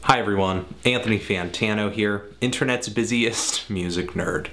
Hi everyone, Anthony Fantano here, internet's busiest music nerd,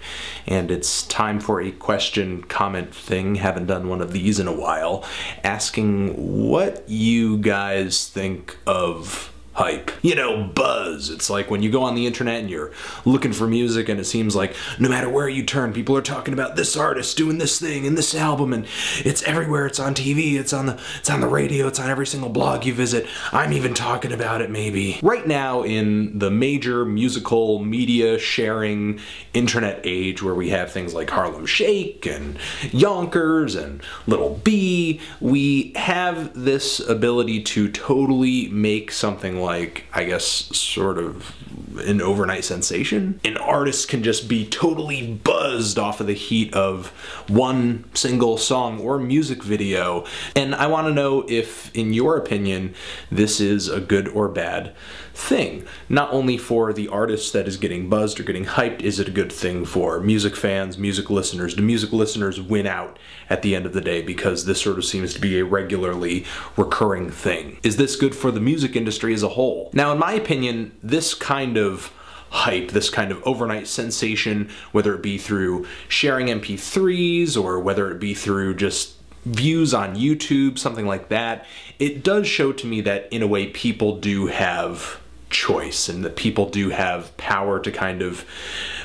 and it's time for a question comment thing. Haven't done one of these in a while, asking what you guys think of hype. You know, buzz. It's like when you go on the internet and you're looking for music and it seems like no matter where you turn, people are talking about this artist doing this thing and this album, and it's everywhere. It's on TV, it's on the radio, it's on every single blog you visit. I'm even talking about it maybe. Right now in the major musical media sharing internet age where we have things like Harlem Shake and Yonkers and Little B, we have this ability to totally make something like, I guess, sort of an overnight sensation. An artist can just be totally buzzed off of the heat of one single song or music video. And I want to know if, in your opinion, this is a good or bad thing. Not only for the artist that is getting buzzed or getting hyped, is it a good thing for music fans, music listeners? Do music listeners win out at the end of the day because this sort of seems to be a regularly recurring thing? Is this good for the music industry as a whole? Now, in my opinion, this kind of hype, this kind of overnight sensation, whether it be through sharing MP3s or whether it be through just views on YouTube, something like that, it does show to me that in a way people do have choice and that people do have power to kind of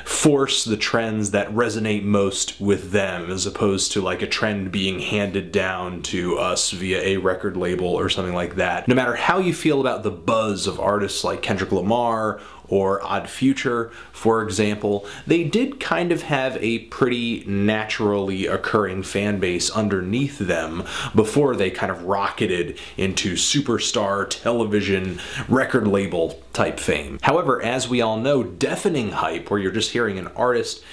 force the trends that resonate most with them, as opposed to like a trend being handed down to us via a record label or something like that. No matter how you feel about the buzz of artists like Kendrick Lamar or Odd Future, for example, they did kind of have a pretty naturally occurring fan base underneath them before they kind of rocketed into superstar television record label type fame. However, as we all know, deafening hype, where you're just hearing an artist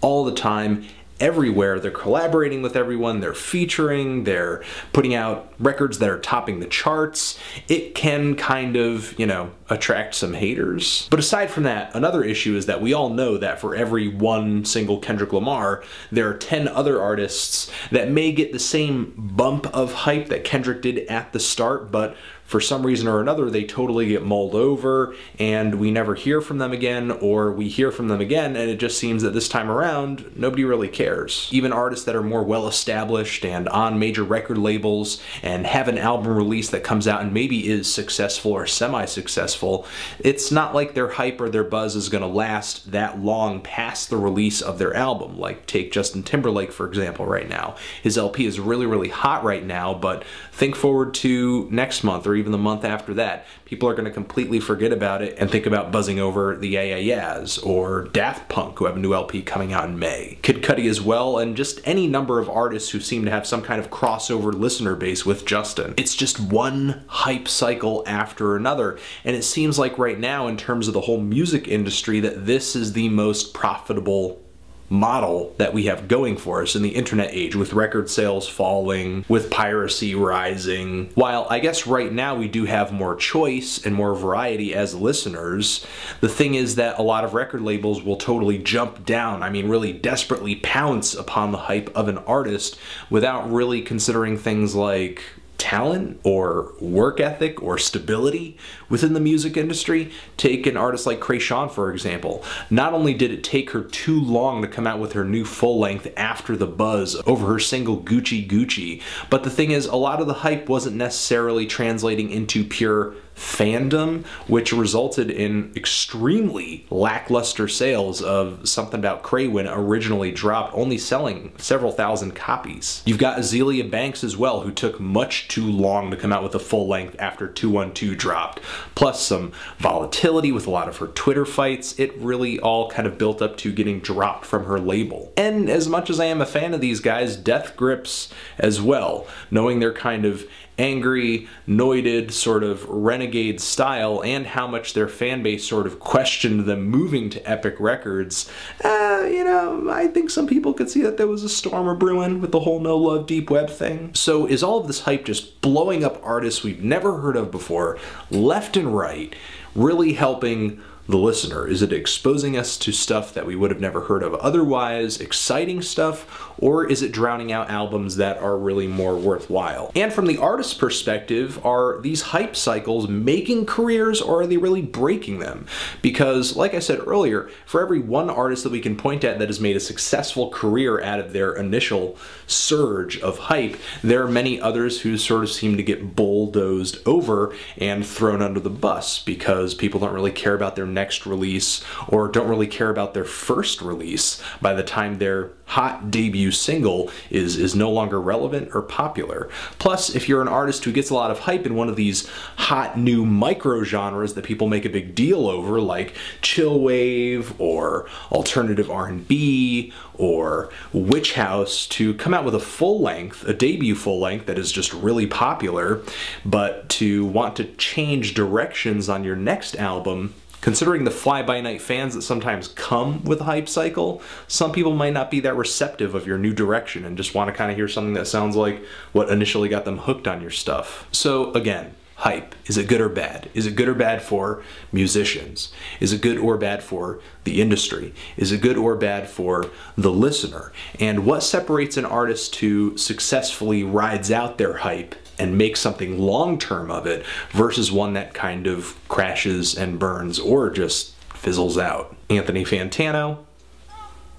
all the time, everywhere, they're collaborating with everyone, they're featuring, they're putting out records that are topping the charts, it can kind of, you know, attract some haters. But aside from that, another issue is that we all know that for every one single Kendrick Lamar, there are 10 other artists that may get the same bump of hype that Kendrick did at the start, but for some reason or another, they totally get mulled over and we never hear from them again, or we hear from them again and it just seems that this time around, nobody really cares. Even artists that are more well established and on major record labels and have an album release that comes out and maybe is successful or semi-successful, it's not like their hype or their buzz is gonna last that long past the release of their album. Like take Justin Timberlake, for example, right now. His LP is really, really hot right now, but think forward to next month or even the month after that, people are going to completely forget about it and think about buzzing over the a.k.a.s or Daft Punk, who have a new LP coming out in May. Kid Cudi as well, and just any number of artists who seem to have some kind of crossover listener base with Justin. It's just one hype cycle after another, and it seems like right now, in terms of the whole music industry, that this is the most profitable model that we have going for us in the internet age, with record sales falling, with piracy rising. While I guess right now we do have more choice and more variety as listeners, the thing is that a lot of record labels will totally jump down, I mean really desperately pounce upon the hype of an artist without really considering things like talent or work ethic or stability within the music industry. Take an artist like Kreayshawn, for example. Not only did it take her too long to come out with her new full length after the buzz over her single Gucci Gucci, but the thing is, a lot of the hype wasn't necessarily translating into pure fandom, which resulted in extremely lackluster sales of Something About Cray when it originally dropped, only selling several thousand copies. You've got Azealia Banks as well, who took much too long to come out with a full length after 212 dropped, plus some volatility with a lot of her Twitter fights. It really all kind of built up to getting dropped from her label. And as much as I am a fan of these guys, Death Grips as well, knowing they're kind of angry, noited, sort of renegade style, and how much their fan base sort of questioned them moving to Epic Records, you know, I think some people could see that there was a storm a brewing with the whole No Love Deep Web thing. So is all of this hype just blowing up artists we've never heard of before, left and right, really helping the listener? Is it exposing us to stuff that we would have never heard of otherwise, exciting stuff, or is it drowning out albums that are really more worthwhile? And from the artist's perspective, are these hype cycles making careers, or are they really breaking them? Because, like I said earlier, for every one artist that we can point at that has made a successful career out of their initial surge of hype, there are many others who sort of seem to get bulldozed over and thrown under the bus because people don't really care about their next release or don't really care about their first release by the time their hot debut single is no longer relevant or popular. Plus, if you're an artist who gets a lot of hype in one of these hot new micro genres that people make a big deal over, like chillwave or alternative R&B or witch house, to come out with a full length, a debut full length that is just really popular, but to want to change directions on your next album, considering the fly-by-night fans that sometimes come with a hype cycle, some people might not be that receptive of your new direction and just want to kind of hear something that sounds like what initially got them hooked on your stuff. So again, hype. Is it good or bad? Is it good or bad for musicians? Is it good or bad for the industry? Is it good or bad for the listener? And what separates an artist who successfully rides out their hype and make something long-term of it versus one that kind of crashes and burns or just fizzles out? Anthony Fantano,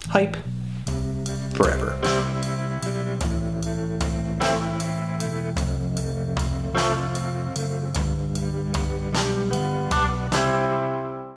hype forever.